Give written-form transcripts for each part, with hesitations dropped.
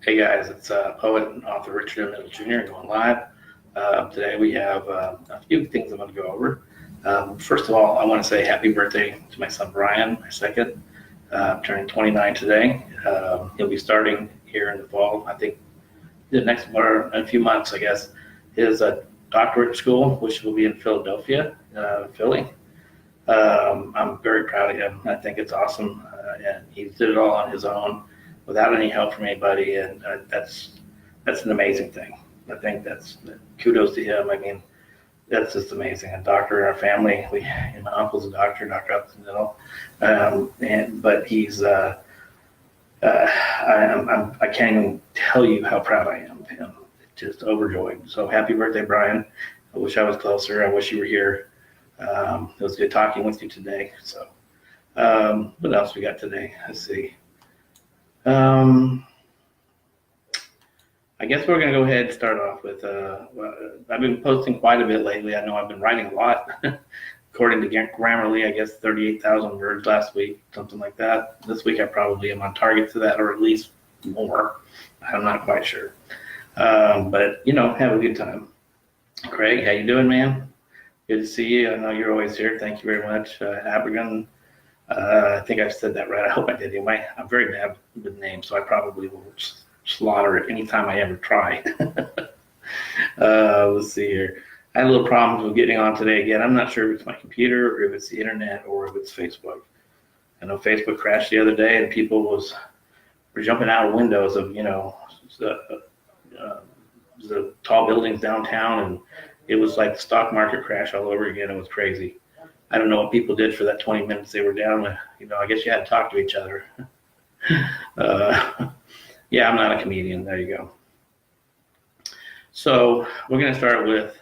Hey guys, it's poet and author Richard Knittle Jr. going live. Today we have a few things I'm going to go over. First of all, I want to say happy birthday to my son Brian, my second, turning 29 today. He'll be starting here in the fall, I think the next or in a few months, I guess, his doctorate school, which will be in Philadelphia, Philly. I'm very proud of him. I think it's awesome, and he did it all on his own, without any help from anybody, and that's an amazing thing. I think that's kudos to him. I mean, that's just amazing. A doctor in our family. My uncle's a doctor, Dr. Upton Knittle, but he's I can't even tell you how proud I am of him. Just overjoyed. So happy birthday, Brian. I wish I was closer. I wish you were here. It was good talking with you today. So what else we got today? Let's see. I guess we're going to go ahead and start off with, I've been posting quite a bit lately. I know I've been writing a lot. According to Grammarly, I guess 38,000 words last week, something like that. This week I probably am on target to that, or at least more. I'm not quite sure. But, have a good time. Craig, how you doing, man? Good to see you. I know you're always here. Thank you very much. Abergen. I think I've said that right. I hope I did anyway. I'm very bad with names, so I probably will slaughter it anytime I ever try. Let's see here. I had a little problems with getting on today again. I'm not sure if it's my computer or if it's the internet or if it's Facebook. I know Facebook crashed the other day and people were jumping out of windows of, the tall buildings downtown, and it was like the stock market crash all over again. It was crazy. I don't know what people did for that 20 minutes they were down. I guess you had to talk to each other. Yeah, I'm not a comedian. There you go. So we're going to start with,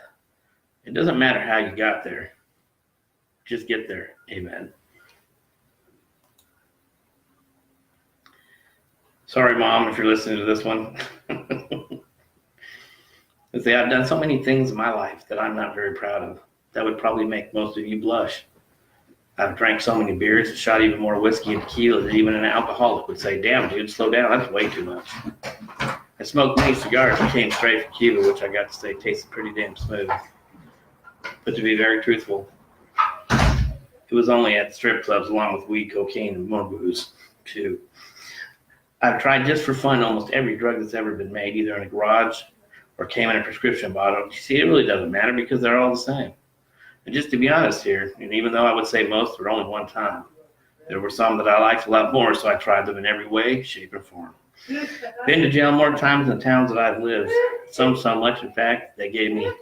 it doesn't matter how you got there. Just get there. Amen. Sorry, Mom, if you're listening to this one. See, I've done so many things in my life that I'm not very proud of. That would probably make most of you blush. I've drank so many beers, shot even more whiskey and tequila that even an alcoholic would say, damn, dude, slow down, that's way too much. I smoked many cigars that came straight from Cuba, which I got to say tasted pretty damn smooth. But to be very truthful, it was only at strip clubs along with weed, cocaine, and more booze, too. I've tried just for fun almost every drug that's ever been made, either in a garage or came in a prescription bottle. You see, it really doesn't matter because they're all the same. And just to be honest here, and even though I would say most were only one time, there were some that I liked a lot more, so I tried them in every way, shape, and form. Been to jail more times in the towns that I've lived. Some so much, in fact, they gave me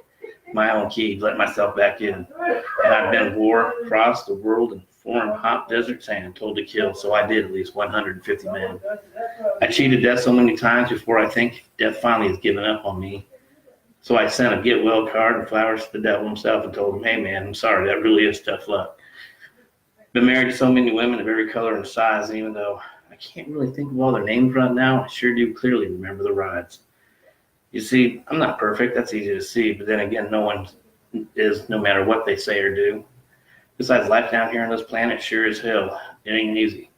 my own key to let myself back in. And I've been war, crossed the world in foreign hot desert sand, told to kill, so I did at least 150 men. I cheated death so many times before I think death finally has given up on me. So I sent a get well card and flowers to the devil himself and told him, hey man, I'm sorry, that really is tough luck. Been married to so many women of every color and size, and even though I can't really think of all their names right now, I sure do clearly remember the rides. You see, I'm not perfect, that's easy to see, but then again, no one is, no matter what they say or do. Besides, life down here on this planet sure as hell, it ain't easy.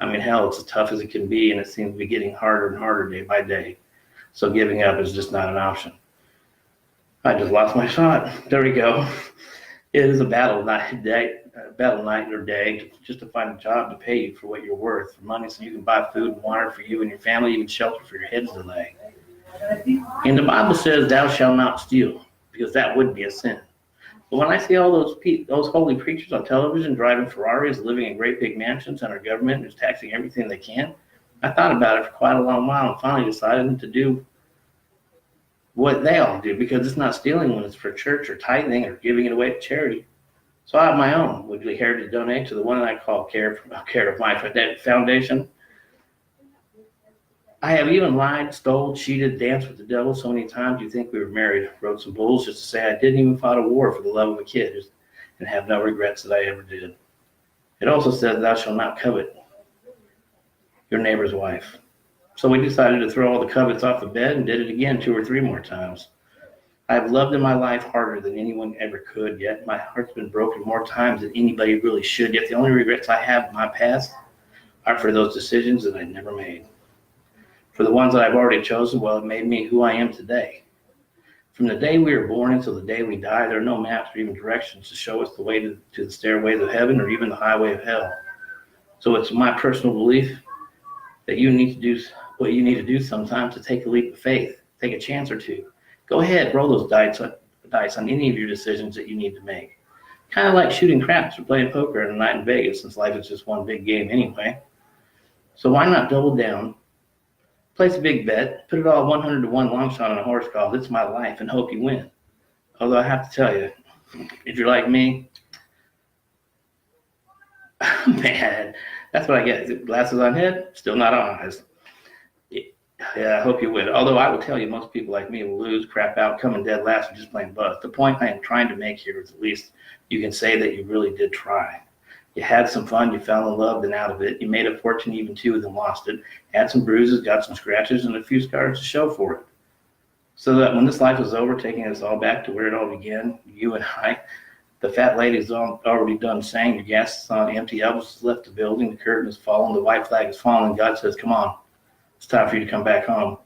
I mean, hell, it's as tough as it can be, and it seems to be getting harder and harder day by day. So giving up is just not an option. I just lost my shot. There we go. It is a battle night or day just to find a job to pay you for what you're worth, for money so you can buy food and water for you and your family, even shelter for your heads to lay. And the Bible says, thou shalt not steal, because that would be a sin. But when I see all those holy preachers on television driving Ferraris, living in great big mansions, and our government is taxing everything they can, I thought about it for quite a long while and finally decided to do what they all do, because it's not stealing when it's for church or tithing or giving it away to charity. So I have my own. Would you care to donate to the one I call Care of My Foundation? I have even lied, stole, cheated, danced with the devil so many times you think we were married. Wrote some bulls just to say I didn't even fight a war for the love of a kid and have no regrets that I ever did. It also says thou shalt not covet your neighbor's wife. So we decided to throw all the covets off the bed and did it again 2 or 3 more times. I have loved in my life harder than anyone ever could, yet my heart's been broken more times than anybody really should, yet the only regrets I have in my past are for those decisions that I never made. For the ones that I've already chosen, well, it made me who I am today. From the day we were born until the day we die, there are no maps or even directions to show us the way to the stairways of heaven or even the highway of hell. So it's my personal belief that you need to do what you need to do sometimes to take a leap of faith, take a chance or two. Go ahead, roll those dice on any of your decisions that you need to make. Kind of like shooting craps or playing poker at a night in Vegas, since life is just one big game anyway. So why not double down, place a big bet, put it all 100 to 1 long shot on a horse called It's My Life and hope you win. Although I have to tell you, if you're like me, man, that's what I get. Glasses on head, still not on eyes. Yeah, I hope you win. Although I will tell you, most people like me will lose, crap out, come in dead last, or just plain bust. The point I am trying to make here is at least you can say that you really did try. You had some fun, you fell in love, then out of it. You made a fortune, even two of them lost it. Had some bruises, got some scratches, and a few scars to show for it. So that when this life is over, taking us all back to where it all began, you and I, the fat lady's already done saying, your gas is on empty, Elvis has left the building, the curtain is fallen, the white flag is fallen, and God says, come on, it's time for you to come back home.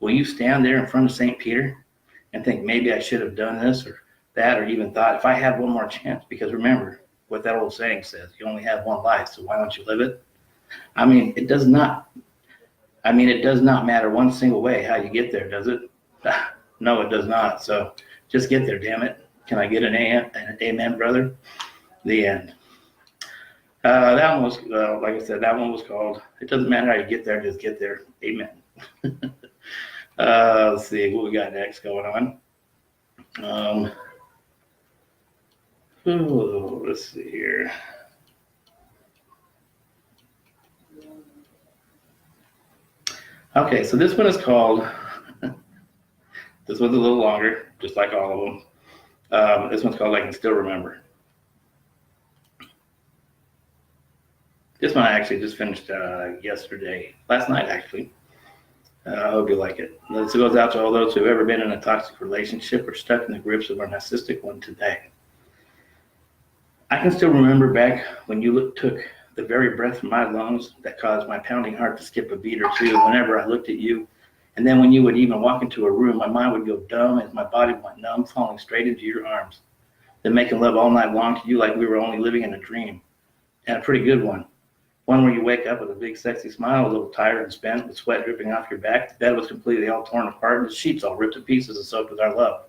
Will you stand there in front of St. Peter and think maybe I should have done this or that, or even thought if I had one more chance? Because remember what that old saying says, you only have one life, so why don't you live it? It does not matter one single way how you get there, does it? No, it does not. So just get there, damn it. Can I get an amen, brother? The end. That one was, like I said, that one was called, it doesn't matter how you get there, just get there. Amen. Let's see what we got next going on. Let's see here. Okay, so this one is called, this one's a little longer, just like all of them. This one's called I Can Still Remember. This one I actually just finished last night actually. I hope you like it. This goes out to all those who have ever been in a toxic relationship or stuck in the grips of a narcissistic one today. I can still remember back when you took the very breath from my lungs that caused my pounding heart to skip a beat or two whenever I looked at you. And then when you would even walk into a room, my mind would go dumb as my body went numb, falling straight into your arms. Then making love all night long to you like we were only living in a dream. And a pretty good one. One where you wake up with a big sexy smile, a little tired and spent, with sweat dripping off your back. The bed was completely all torn apart and the sheets all ripped to pieces and soaked with our love.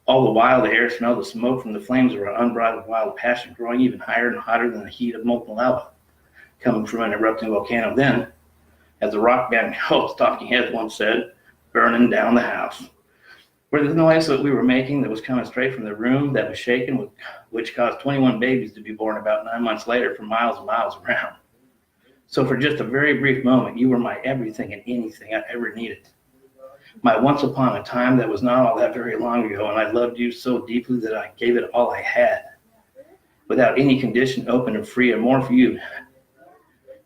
All the while, the air smelled the smoke from the flames of our unbridled wild passion, growing even higher and hotter than the heat of molten lava, coming from an erupting volcano. Then, as the rock band Talking Heads once said, burning down the house. Where the noise that we were making that was coming straight from the room that was shaken, which caused 21 babies to be born about 9 months later for miles and miles around. So for just a very brief moment, you were my everything and anything I ever needed. My once upon a time that was not all that very long ago, and I loved you so deeply that I gave it all I had. Without any condition, open and free, and more for you.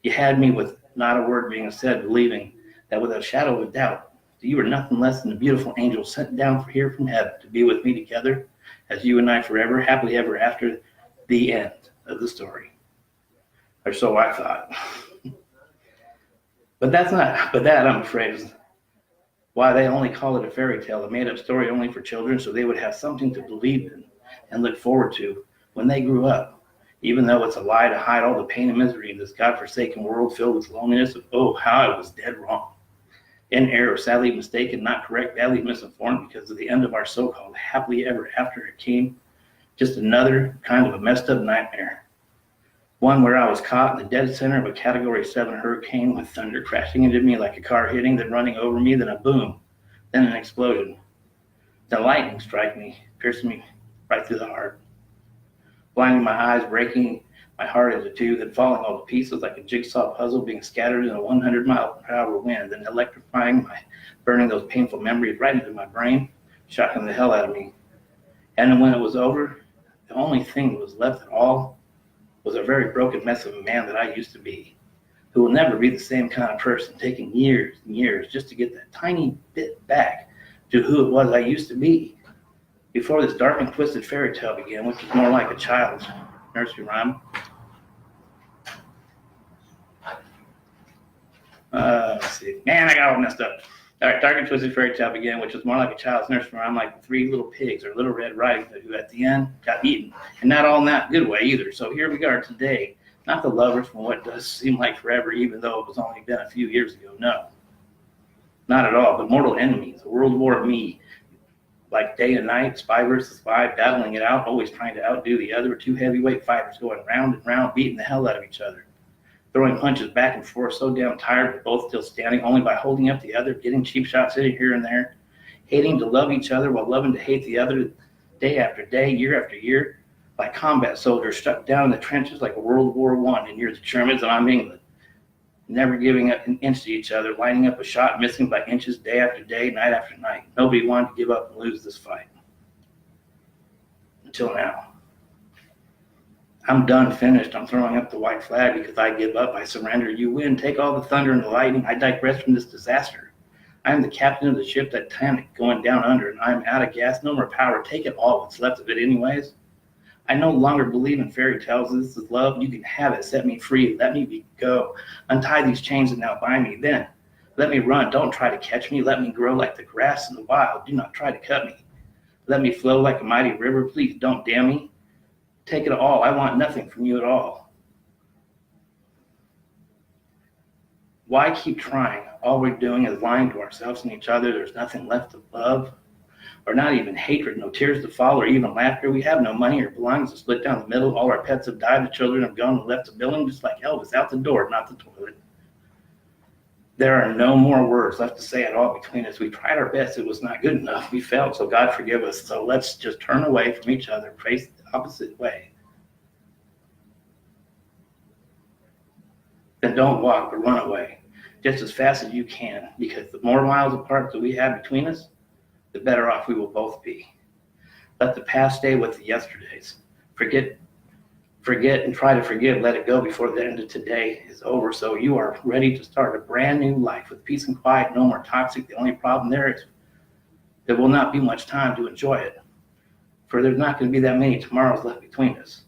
You had me with not a word being said, believing that without a shadow of a doubt, that you were nothing less than a beautiful angel sent down here from heaven to be with me together as you and I forever, happily ever after the end of the story. Or so I thought. But that, I'm afraid, is why they only call it a fairy tale, a made-up story only for children, so they would have something to believe in and look forward to when they grew up, even though it's a lie to hide all the pain and misery in this godforsaken world filled with loneliness. Oh, how I was dead wrong. In error, sadly mistaken, not correct, badly misinformed, because of the end of our so-called happily ever after it came just another kind of a messed up nightmare. One where I was caught in the dead center of a Category 7 hurricane with thunder crashing into me like a car hitting, then running over me, then a boom, then an explosion. Then lightning strike me, piercing me right through the heart, blinding my eyes, breaking my heart into two, then falling all to pieces like a jigsaw puzzle being scattered in a 100-mile-per-hour wind, then electrifying burning those painful memories right into my brain, shocking the hell out of me. And then when it was over, the only thing that was left at all was a very broken mess of a man that I used to be, who will never be the same kind of person, taking years and years just to get that tiny bit back to who it was I used to be before this dark and twisted fairy tale began, which was more like a child's nursery rhyme. Let's see. Man, I got all messed up. All right, Dark and Twisted Fairy Tale began, which was more like a child's nursery rhyme, like three little pigs or Little Red Riding Hood, who at the end got eaten, and not all in that good way either. So here we are today, not the lovers from what does seem like forever, even though it was only been a few years ago. No, not at all. But mortal enemies, a world war of me, like day and night, spy versus spy, battling it out, always trying to outdo the other. Two heavyweight fighters going round and round, beating the hell out of each other, throwing punches back and forth, so damn tired, but both still standing, only by holding up the other, getting cheap shots in here and there, hating to love each other while loving to hate the other, day after day, year after year, like combat soldiers stuck down in the trenches like World War I, and you're the Germans and I'm England, never giving up an inch to each other, lining up a shot, missing by inches, day after day, night after night. Nobody wanted to give up and lose this fight. Until now. I'm done, finished. I'm throwing up the white flag because I give up. I surrender. You win. Take all the thunder and the lightning. I digress from this disaster. I am the captain of the ship Titanic going down under, and I am out of gas. No more power. Take it all. What's left of it anyways. I no longer believe in fairy tales. This is love. You can have it. Set me free. Let me go. Untie these chains and now bind me. Then let me run. Don't try to catch me. Let me grow like the grass in the wild. Do not try to cut me. Let me flow like a mighty river. Please don't dam me. Take it all. I want nothing from you at all. Why keep trying? All we're doing is lying to ourselves and each other. There's nothing left of love, or not even hatred, no tears to fall, or even laughter. We have no money or belongings to split down the middle. All our pets have died. The children have gone and left the building, just like Elvis, out the door, not the toilet. There are no more words left to say at all between us. We tried our best. It was not good enough. We failed, so God forgive us. So let's just turn away from each other, face the opposite way. Then don't walk, but run away, just as fast as you can, because the more miles apart that we have between us, the better off we will both be. Let the past stay with the yesterdays. Forget and try to forgive. Let it go before the end of today is over, so you are ready to start a brand new life with peace and quiet, no more toxic. The only problem there is there will not be much time to enjoy it, for there's not going to be that many tomorrows left between us.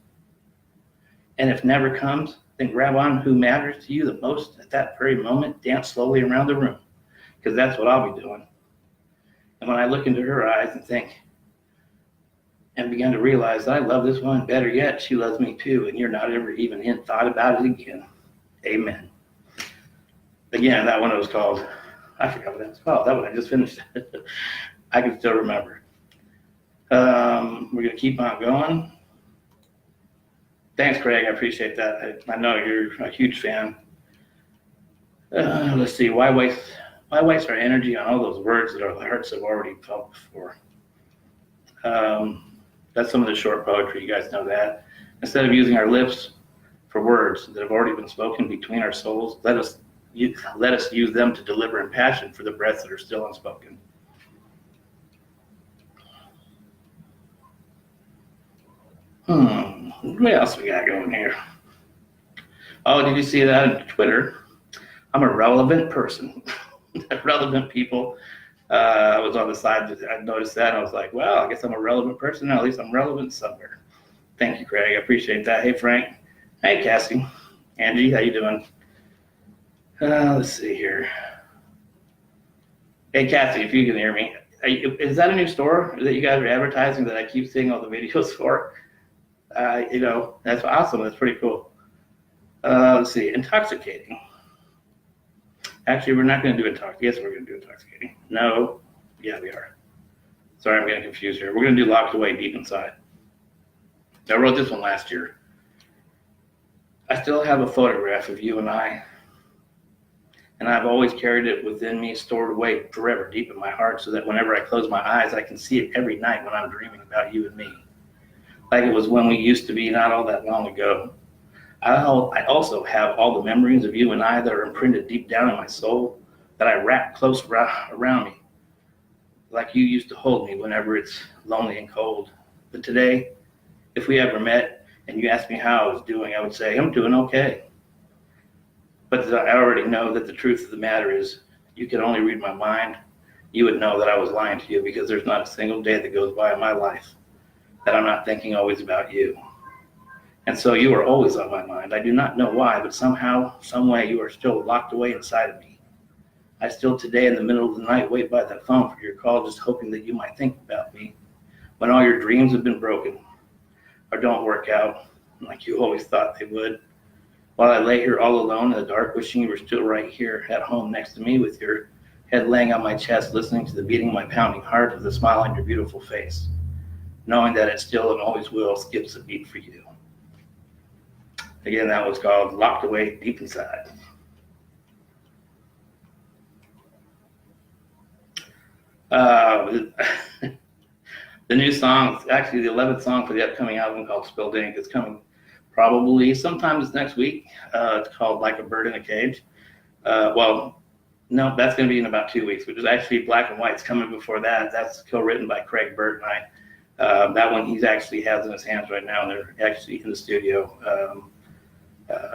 And if never comes, then grab on who matters to you the most at that very moment. Dance slowly around the room, because that's what I'll be doing. And when I look into her eyes and think, and begin to realize that I love this one, better yet, she loves me too, and you're not ever even in thought about it again. Amen. Again, that one was called, I forgot what that was called. That one I just finished. I can still remember. We're going to keep on going. Thanks, Craig. I appreciate that. I know you're a huge fan. Let's see. Why waste our energy on all those words that our hearts have already felt before? That's some of the short poetry. You guys know that. Instead of using our lips for words that have already been spoken between our souls, let us use them to deliver in passion for the breaths that are still unspoken. What else we got going here? Oh, did you see that on Twitter? I'm a relevant person. Relevant people. I was on the side, I noticed that, and I was like, well, I guess I'm a relevant person. At least I'm relevant somewhere. Thank you, Craig. I appreciate that. Hey, Frank. Hey, Cassie. Angie, how you doing? Let's see here. Hey, Cassie, if you can hear me. Is that a new store that you guys are advertising that I keep seeing all the videos for? That's awesome. That's pretty cool. Let's see. Intoxicating. Actually, we're not going to do intoxicating. Yes, we're going to do intoxicating. No. Yeah, we are. Sorry, I'm getting confused here. We're going to do locked away deep inside. I wrote this one last year. I still have a photograph of you and I, and I've always carried it within me, stored away forever deep in my heart, so that whenever I close my eyes, I can see it every night when I'm dreaming about you and me. Like it was when we used to be not all that long ago. I also have all the memories of you and I that are imprinted deep down in my soul, that I wrap close around me, like you used to hold me whenever it's lonely and cold. But today, if we ever met and you asked me how I was doing, I would say, I'm doing okay. But I already know that the truth of the matter is, you could only read my mind, you would know that I was lying to you, because there's not a single day that goes by in my life that I'm not thinking always about you. And so you are always on my mind. I do not know why, but somehow, some way, you are still locked away inside of me. I still today in the middle of the night wait by that phone for your call, just hoping that you might think about me when all your dreams have been broken or don't work out like you always thought they would. While I lay here all alone in the dark, wishing you were still right here at home next to me with your head laying on my chest, listening to the beating of my pounding heart with a smile on your beautiful face, knowing that it still and always will skips a beat for you. Again, that was called Locked Away Deep Inside. The new song, actually the 11th song for the upcoming album called Spilled Ink, is coming probably sometime this next week. It's called Like a Bird in a Cage. No, that's going to be in about 2 weeks, which is actually Black and White's coming before that. That's co-written by Craig Burt and I. That one he actually has in his hands right now, and they're actually in the studio.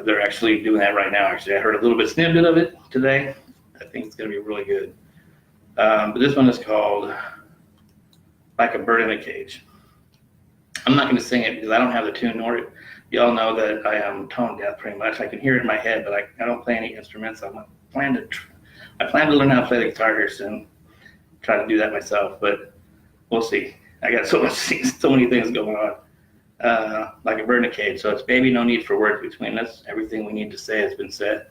They're actually doing that right now, actually. I heard a little bit snippet of it today. I think it's going to be really good. But this one is called Like a Bird in a Cage. I'm not going to sing it because I don't have the tune nor it. Y'all know that I am tone deaf pretty much. I can hear it in my head, but I don't play any instruments. I plan to learn how to play the guitar here soon. Try to do that myself, but we'll see. I got so many things going on. Like a bird in a cage. So it's baby, no need for words between us. Everything we need to say has been said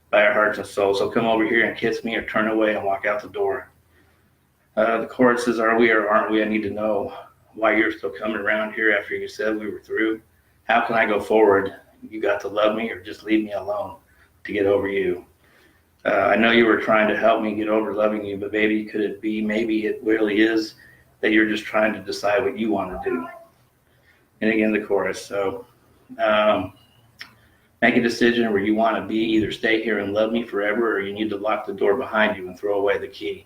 by our hearts and souls. So come over here and kiss me or turn away and walk out the door. The choruses, are we or aren't we? I need to know why you're still coming around here after you said we were through. How can I go forward? You got to love me or just leave me alone to get over you. I know you were trying to help me get over loving you, but baby, could it be, maybe it really is that you're just trying to decide what you want to do. And again, the chorus. So make a decision where you want to be, either stay here and love me forever, or you need to lock the door behind you and throw away the key.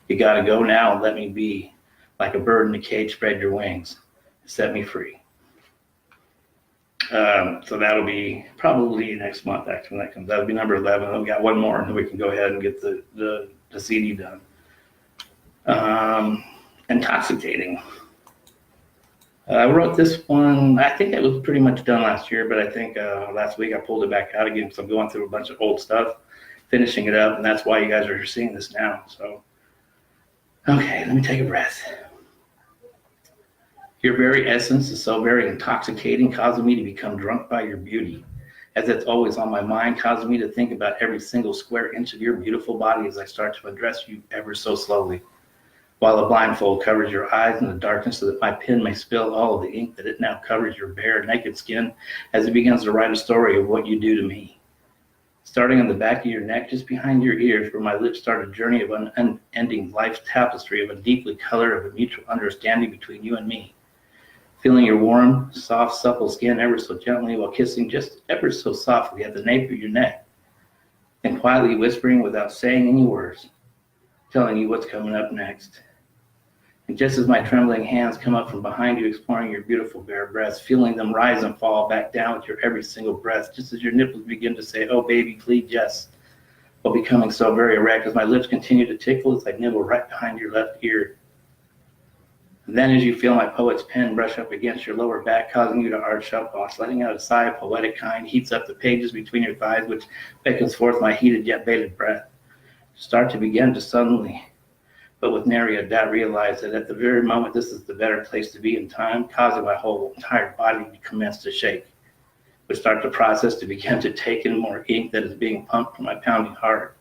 You got to go now and let me be. Like a bird in a cage, spread your wings. Set me free. So that'll be probably next month, actually, when that comes. That'll be number 11. We got one more, and then we can go ahead and get the CD done. Intoxicating. I wrote this one, I think it was pretty much done last year, but I think last week I pulled it back out again because I'm going through a bunch of old stuff, finishing it up, and that's why you guys are seeing this now. So, okay, let me take a breath. Your very essence is so very intoxicating, causing me to become drunk by your beauty, as it's always on my mind, causing me to think about every single square inch of your beautiful body as I start to undress you ever so slowly, while a blindfold covers your eyes in the darkness so that my pen may spill all of the ink that it now covers your bare, naked skin as it begins to write a story of what you do to me. Starting on the back of your neck, just behind your ears, where my lips start a journey of unending life's tapestry of a deeply colored of a mutual understanding between you and me. Feeling your warm, soft, supple skin ever so gently while kissing just ever so softly at the nape of your neck, and quietly whispering without saying any words, telling you what's coming up next. And just as my trembling hands come up from behind you, exploring your beautiful bare breasts, feeling them rise and fall back down with your every single breath, just as your nipples begin to say, oh baby, please, yes, while becoming so very erect as my lips continue to tickle as I nibble right behind your left ear. And then as you feel my poet's pen brush up against your lower back, causing you to arch up while letting out a sigh of poetic kind, heats up the pages between your thighs, which beckons forth my heated yet bated breath. Start to begin to suddenly, but with nary a doubt, realize that at the very moment this is the better place to be in time, causing my whole entire body to commence to shake, which start the process to begin to take in more ink that is being pumped from my pounding heart,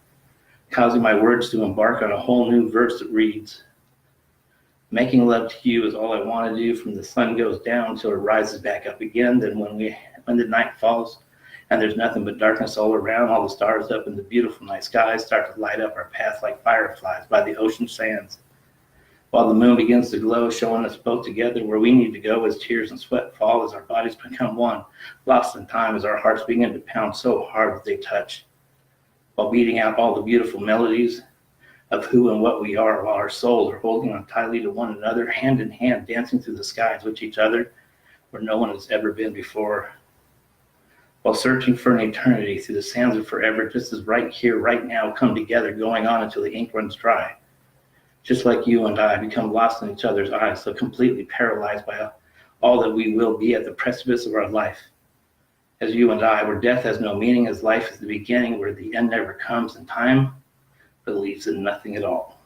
causing my words to embark on a whole new verse that reads, making love to you is all I want to do from the sun goes down till it rises back up again. Then when the night falls and there's nothing but darkness all around, all the stars up in the beautiful night skies start to light up our path like fireflies by the ocean sands. While the moon begins to glow, showing us both together where we need to go as tears and sweat fall, as our bodies become one, lost in time as our hearts begin to pound so hard that they touch, while beating out all the beautiful melodies of who and what we are, while our souls are holding on tightly to one another, hand in hand, dancing through the skies with each other where no one has ever been before, while searching for an eternity through the sands of forever, just as right here, right now, come together, going on until the ink runs dry. Just like you and I become lost in each other's eyes, so completely paralyzed by all that we will be at the precipice of our life. As you and I, where death has no meaning, as life is the beginning, where the end never comes, and time, believes in nothing at all.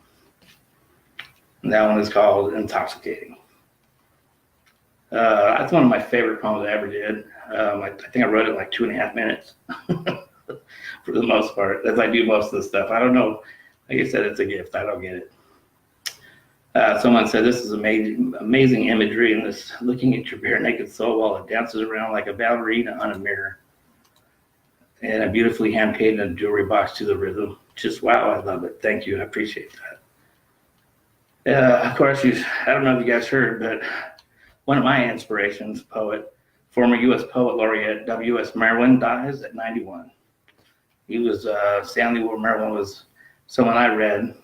And that one is called Intoxicating. That's one of my favorite poems I ever did. I think I wrote it in like 2.5 minutes for the most part, as I do most of the stuff. I don't know. Like I said, it's a gift. I don't get it. Someone said, this is amazing imagery in this, looking at your bare naked soul while it dances around like a ballerina on a mirror. And a beautifully hand-painted jewelry box to the rhythm. Just wow, I love it. Thank you. I appreciate that. Of course, I don't know if you guys heard, but one of my inspirations, poet, former U.S. Poet Laureate W.S. Merwin, dies at 91. He was, Stanley Merwin was someone I read,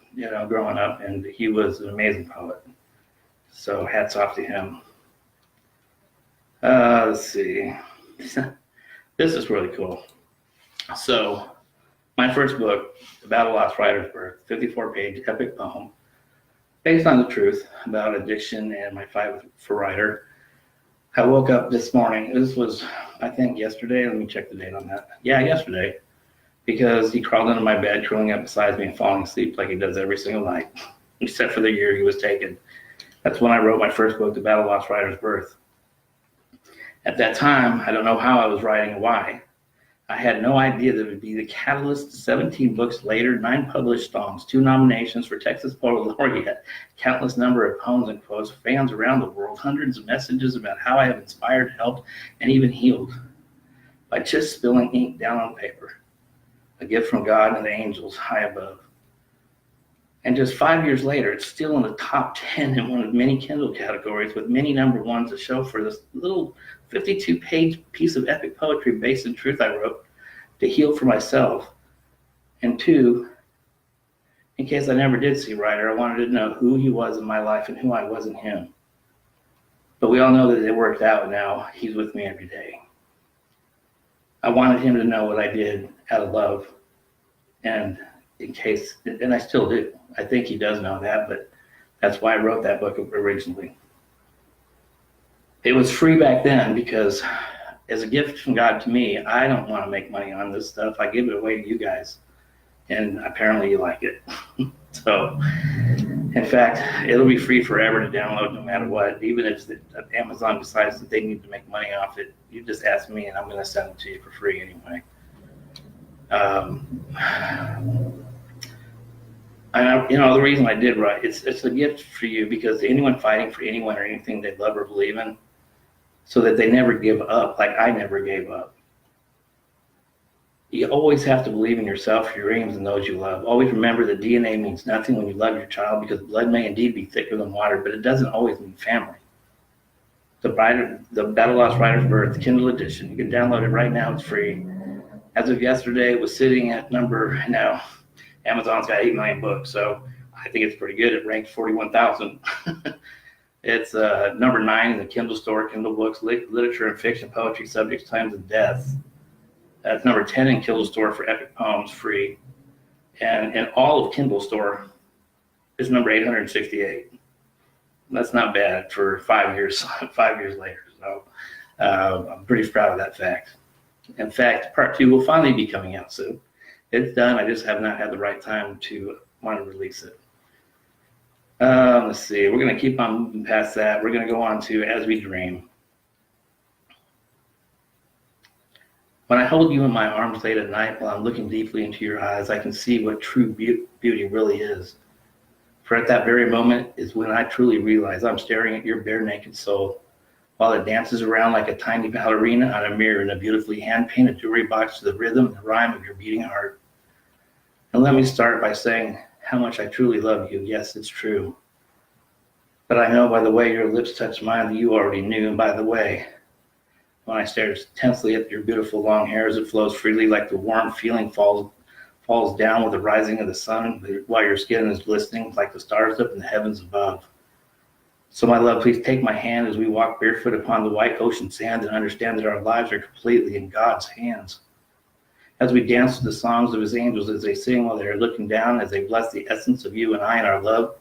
growing up, and he was an amazing poet. So hats off to him. Let's see. This is really cool. So my first book, The Battle Lost Writer's Birth, 54-page epic poem, based on the truth about addiction and my fight for writer. I woke up this morning. This was, I think, yesterday. Let me check the date on that. Yeah, yesterday. Because he crawled into my bed, curling up beside me and falling asleep like he does every single night, except for the year he was taken. That's when I wrote my first book, The Battle Lost Writer's Birth. At that time, I don't know how I was writing and why. I had no idea that it would be the catalyst. 17 books later, 9 published songs, 2 nominations for Texas Poet Laureate, countless number of poems and quotes, fans around the world, hundreds of messages about how I have inspired, helped, and even healed by just spilling ink down on paper. A gift from God and the angels high above. And just 5 years later, it's still in the top 10 in one of many Kindle categories, with many number ones to show for this little 52-page piece of epic poetry based in truth I wrote to heal for myself. And 2, in case I never did see Ryder, I wanted to know who he was in my life and who I was in him. But we all know that it worked out now. He's with me every day. I wanted him to know what I did out of love, and in case, and I still do. I think he does know that, but that's why I wrote that book originally. It was free back then because as a gift from God to me, I don't want to make money on this stuff. I give it away to you guys, and apparently you like it. So, in fact, it'll be free forever to download no matter what. Even if Amazon decides that they need to make money off it, you just ask me and I'm going to send it to you for free anyway. The reason I did write, it's a gift for you because anyone fighting for anyone or anything they love or believe in, so that they never give up, like I never gave up. You always have to believe in yourself, your dreams, and those you love. Always remember that DNA means nothing when you love your child, because blood may indeed be thicker than water, but it doesn't always mean family. The Battle Lost Writer's Birth, Kindle edition. You can download it right now. It's free. As of yesterday, it was sitting at now Amazon's got 8 million books, so I think it's pretty good. It ranked 41,000. It's number 9 in the Kindle store, Kindle books, literature and fiction, poetry, subjects, times, and death. That's number 10 in Kindle store for epic poems, free. And in all of Kindle store is number 868. That's not bad for 5 years, 5 years later. So I'm pretty proud of that fact. In fact, part 2 will finally be coming out soon. It's done. I just have not had the right time to want to release it. Let's see. We're going to keep on moving past that. We're going to go on to As We Dream. When I hold you in my arms late at night while I'm looking deeply into your eyes, I can see what true beauty really is. For at that very moment is when I truly realize I'm staring at your bare naked soul while it dances around like a tiny ballerina on a mirror in a beautifully hand-painted jewelry box to the rhythm and the rhyme of your beating heart. And let me start by saying how much I truly love you. Yes, it's true. But I know by the way your lips touch mine that you already knew. And by the way, when I stare tensely at your beautiful long hair as it flows freely like the warm feeling falls down with the rising of the sun while your skin is glistening like the stars up in the heavens above. So my love, please take my hand as we walk barefoot upon the white ocean sand and understand that our lives are completely in God's hands. As we dance to the songs of his angels as they sing while they are looking down, as they bless the essence of you and I and our love,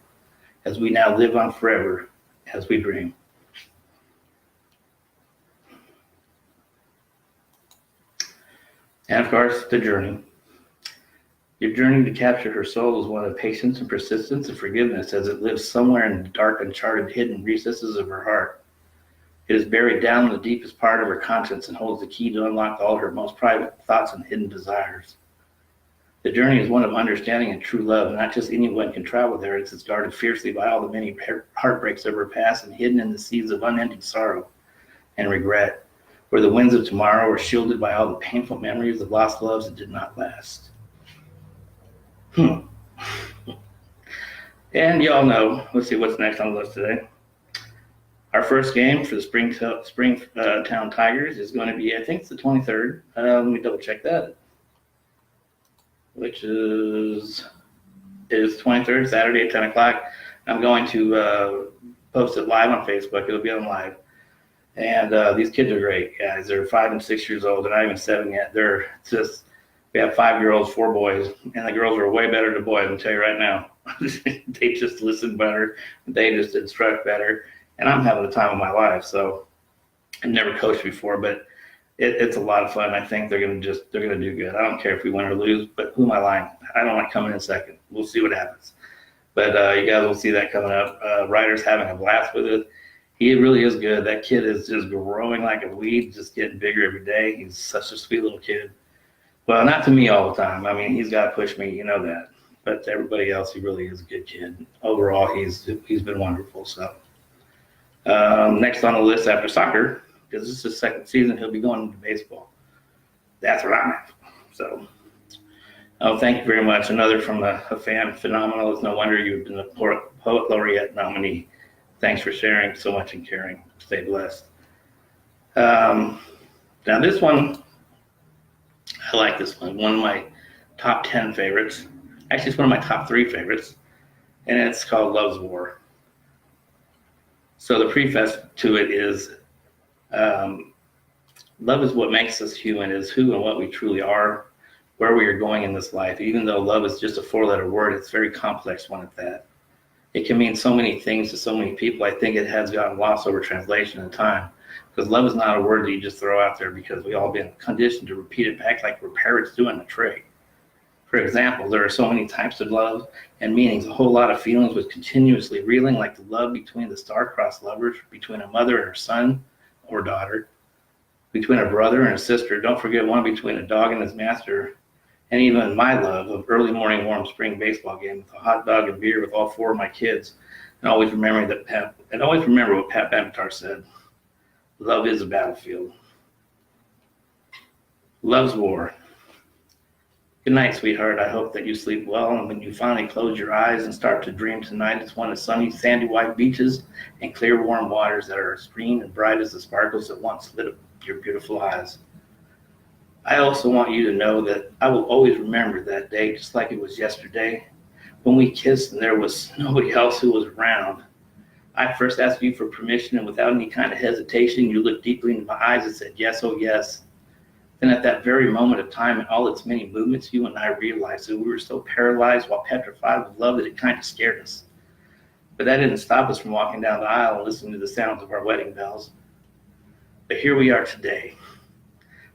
as we now live on forever, as we dream. And of course, the journey. Your journey to capture her soul is one of patience and persistence and forgiveness as it lives somewhere in the dark, uncharted, hidden recesses of her heart. It is buried down in the deepest part of her conscience and holds the key to unlock all her most private thoughts and hidden desires. The journey is one of understanding and true love. Not just anyone can travel there. It's guarded fiercely by all the many heartbreaks of her past and hidden in the seas of unending sorrow and regret, where the winds of tomorrow are shielded by all the painful memories of lost loves that did not last. And y'all know, let's see what's next on the list today. Our first game for the Springtown Tigers is going to be, I think it's the 23rd. Let me double check that. Which is 23rd, Saturday at 10 o'clock. I'm going to post it live on Facebook. It'll be on live. And these kids are great, guys. They're 5 and 6 years old. They're not even 7 yet. We have 5-year-olds, 4 boys, and the girls are way better than boys, I'll tell you right now. They just listen better. They just instruct better. And I'm having the time of my life. So I've never coached before, but it's a lot of fun. I think they're gonna do good. I don't care if we win or lose, but who am I lying? I don't like coming in second. We'll see what happens. But you guys will see that coming up. Ryder's having a blast with it. He really is good. That kid is just growing like a weed, just getting bigger every day. He's such a sweet little kid. Well, not to me all the time. I mean, he's got to push me, you know that. But to everybody else, he really is a good kid. Overall, he's been wonderful. So next on the list after soccer, because this is his second season, he'll be going into baseball. That's what I'm at. So, thank you very much. Another from a fan, phenomenal. It's no wonder you've been a Poet Laureate nominee. Thanks for sharing so much and caring. Stay blessed. Now this one, I like this one. One of my top 10 favorites. Actually, it's one of my top 3 favorites, and it's called Love's War. So the preface to it is, love is what makes us human, is who and what we truly are, where we are going in this life. Even though love is just a 4-letter word, it's a very complex one at that. It can mean so many things to so many people. I think it has gotten lost over translation and time, because love is not a word that you just throw out there because we all been conditioned to repeat it back like we're parrots doing a trick. For example, there are so many types of love and meanings, a whole lot of feelings with continuously reeling, like the love between the star-crossed lovers, between a mother and her son or daughter, between a brother and a sister. Don't forget one between a dog and his master, and even my love of early morning warm spring baseball game with a hot dog and beer with all 4 of my kids, and always remember what Pat Benatar said: "Love is a battlefield." Love's war. Good night, sweetheart. I hope that you sleep well, and when you finally close your eyes and start to dream tonight, it's one of sunny, sandy white beaches and clear, warm waters that are as green and bright as the sparkles that once lit up your beautiful eyes. I also want you to know that I will always remember that day just like it was yesterday, when we kissed and there was nobody else who was around. I first asked you for permission, and without any kind of hesitation, you looked deeply into my eyes and said, "Yes, oh yes." Then at that very moment of time and all its many movements, you and I realized that we were so paralyzed while petrified with love that it kind of scared us. But that didn't stop us from walking down the aisle and listening to the sounds of our wedding bells. But here we are today,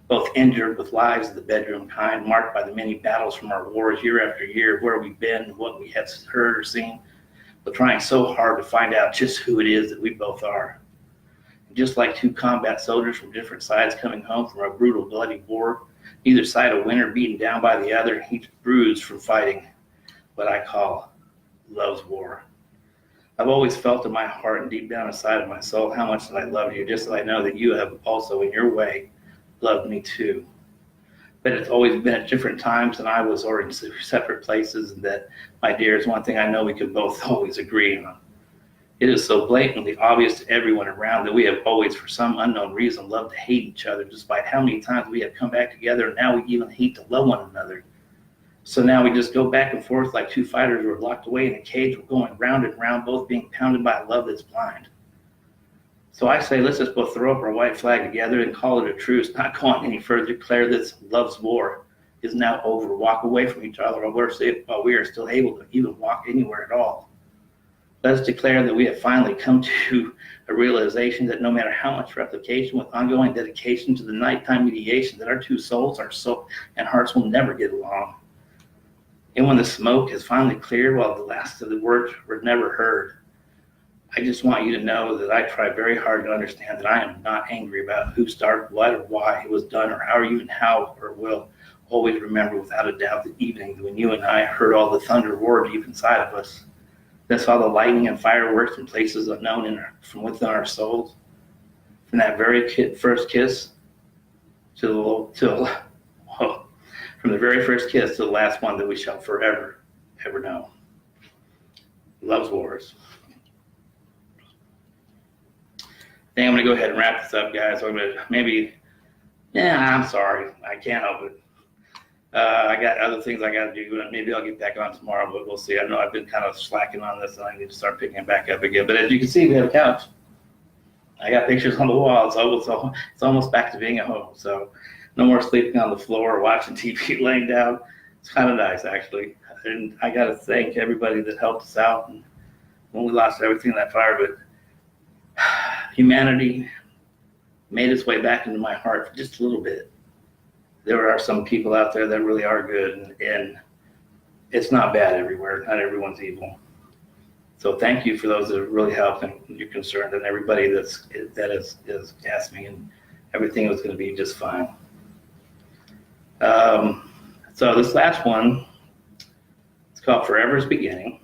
both injured with lives of the bedroom kind, marked by the many battles from our wars year after year, where we've been and what we have heard or seen, but trying so hard to find out just who it is that we both are. Just like 2 combat soldiers from different sides coming home from a brutal, bloody war, neither side a winner, beaten down by the other, each bruised from fighting what I call love's war. I've always felt in my heart and deep down inside of my soul how much that I love you, just as I know that you have also in your way loved me too. But it's always been at different times, and I was or in separate places, and that, my dear, is one thing I know we can both always agree on. It is so blatantly obvious to everyone around that we have always, for some unknown reason, loved to hate each other, despite how many times we have come back together, and now we even hate to love one another. So now we just go back and forth like 2 fighters who are locked away in a cage. We're going round and round, both being pounded by a love that's blind. So I say, let's just both throw up our white flag together and call it a truce, not go on any further, declare this love's war is now over. Walk away from each other while we are still able to even walk anywhere at all. Let's declare that we have finally come to a realization that no matter how much replication with ongoing dedication to the nighttime mediation, that our 2 souls, our soul and hearts will never get along. And when the smoke has finally cleared while the last of the words were never heard, I just want you to know that I try very hard to understand that I am not angry about who started what or why it was done or how or even how or will always remember without a doubt the evening when you and I heard all the thunder roar deep inside of us, that saw the lightning and fireworks in places unknown from within our souls. From that very first kiss from the very first kiss to the last one that we shall forever, ever know. Love's Wars. I think I'm going to go ahead and wrap this up, guys. I'm sorry. I can't help it. I got other things I got to do, and maybe I'll get back on tomorrow, but we'll see. I know I've been kind of slacking on this, and I need to start picking it back up again. But as you can see, we have a couch. I got pictures on the wall, so it's almost back to being at home. So no more sleeping on the floor or watching TV laying down. It's kind of nice, actually. And I got to thank everybody that helped us out. And when we lost everything in that fire, but humanity made its way back into my heart for just a little bit. There are some people out there that really are good, and it's not bad everywhere. Not everyone's evil. So thank you for those that have really helped and you're concerned, and everybody that has asked me, and everything was going to be just fine. So this last one, it's called Forever's Beginning.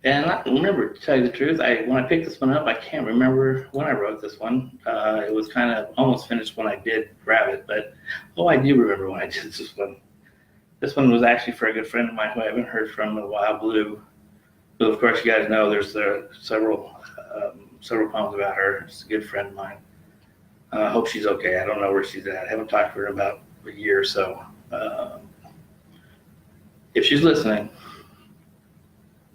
And I remember, to tell you the truth, when I picked this one up, I can't remember when I wrote this one. It was kind of almost finished when I did grab it, but I do remember when I did this one. This one was actually for a good friend of mine who I haven't heard from in a while, Blue. Who, of course, you guys know there's several poems about her. She's a good friend of mine. I hope she's okay. I don't know where she's at. I haven't talked to her in about a year or so. If she's listening,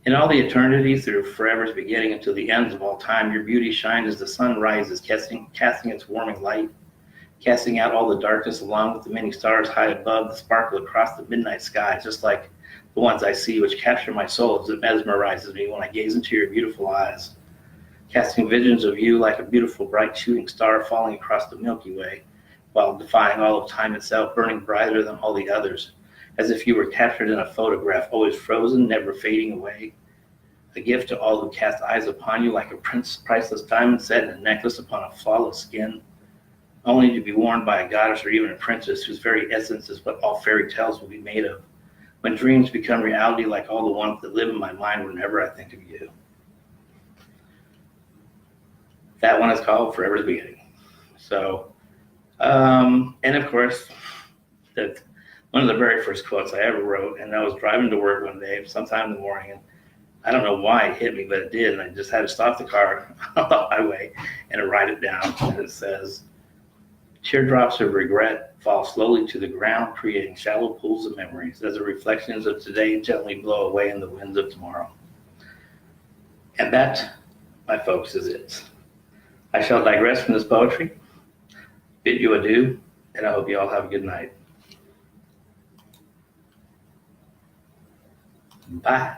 in all the eternity through forever's beginning until the ends of all time, your beauty shines as the sun rises, casting its warming light, casting out all the darkness along with the many stars high above that sparkle across the midnight sky, just like the ones I see, which capture my soul as it mesmerizes me when I gaze into your beautiful eyes, casting visions of you like a beautiful bright shooting star falling across the Milky Way, while defying all of time itself, burning brighter than all the others, as if you were captured in a photograph, always frozen, never fading away. A gift to all who cast eyes upon you like a priceless diamond set in a necklace upon a flawless skin, only to be worn by a goddess or even a princess whose very essence is what all fairy tales will be made of, when dreams become reality like all the ones that live in my mind whenever I think of you. That one is called Forever's Beginning. So, and of course, that's one of the very first quotes I ever wrote, and I was driving to work one day, sometime in the morning, and I don't know why it hit me, but it did, and I just had to stop the car on the highway and write it down, and it says, teardrops of regret fall slowly to the ground, creating shallow pools of memories as the reflections of today gently blow away in the winds of tomorrow. And that, my folks, is it. I shall digress from this poetry, bid you adieu, and I hope you all have a good night. Bye.